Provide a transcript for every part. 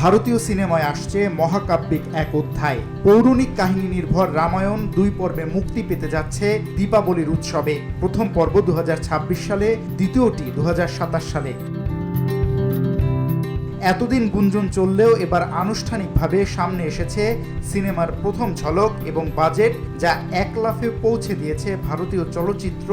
ভারতীয় সিনেমায় আসছে মহাকাব্যিক এক অধ্যায়। পৌরাণিক কাহিনী নির্ভর রামায়ণ 2 পর্বে মুক্তি পেতে যাচ্ছে দীপাবলির উৎসবে। প্রথম পর্ব 2026 সালে, দ্বিতীয়টি 2027 সালে। এতদিন গুঞ্জন চললেও এবার আনুষ্ঠানিকভাবে সামনে এসেছে সিনেমার প্রথম ঝলক এবং বাজেট, যা 1 লাফে পৌঁছে দিয়েছে ভারতীয় চলচ্চিত্র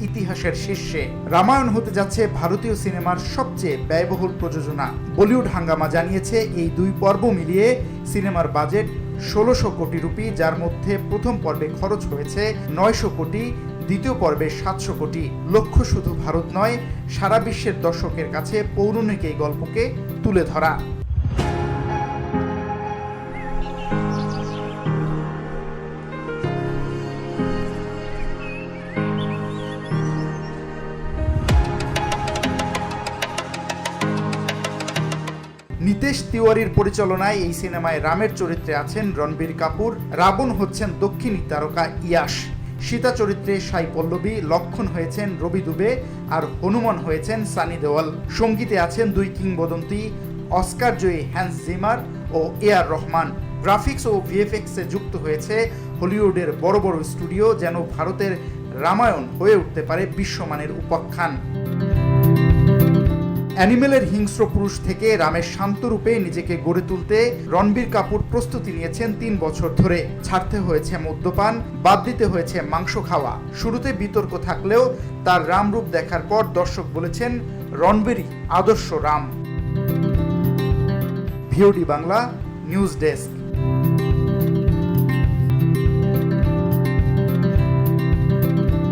ইতিহাসের শীর্ষে। রামায়ণ হতে যাচ্ছে ভারতীয় সিনেমার সবচেয়ে ব্যয়বহুল প্রযোজনা। বলিউড হাঙ্গামা জানিয়েছে এই 2 পর্ব মিলিয়ে সিনেমার বাজেট 1600 কোটি রুপি, যার মধ্যে প্রথম পর্বে খরচ হয়েছে 900 কোটি, দ্বিতীয় পর্বে 700 কোটি। লক্ষ্য শুধু ভারত নয়, সারা বিশ্বের দর্শকের কাছে পৌরাণিক এই গল্পকে তুলে ধরা। নিতেশ তিওয়ারির পরিচালনায় এই সিনেমায় রামের চরিত্রে আছেন রণবীর কাপুর, রাবণ হচ্ছেন দক্ষিণী তারকা ইয়াশ, সীতা চরিত্রে সাই পল্লবী, লক্ষণ হয়েছেন রবি দুবে আর হনুমান হয়েছেন সানি দেওয়াল। সঙ্গীতে আছেন 2 কিংবদন্তি, অস্কার জয়ী হ্যান্স জিমার ও এআর রহমান। গ্রাফিক্স ও ভিএফএক্সে যুক্ত হয়েছে হলিউডের বড় বড় স্টুডিও, যেন ভারতের রামায়ণ হয়ে উঠতে পারে বিশ্বমানের উপাখ্যান। অ্যানিমেলের হিংস্র পুরুষ থেকে রামের শান্ত রূপে নিজেকে গড়ে তুলতে রণবীর কাপুর প্রস্তুতি নিয়েছেন 3 বছর ধরে। ছাড়তে হয়েছে মদ্যপান, বাদ দিতে হয়েছে মাংস খাওয়া। শুরুতে বিতর্ক থাকলেও তার রামরূপ দেখার পর দর্শক বলেছেন রণবীরই আদর্শ Ram. VOD Bangla news desk.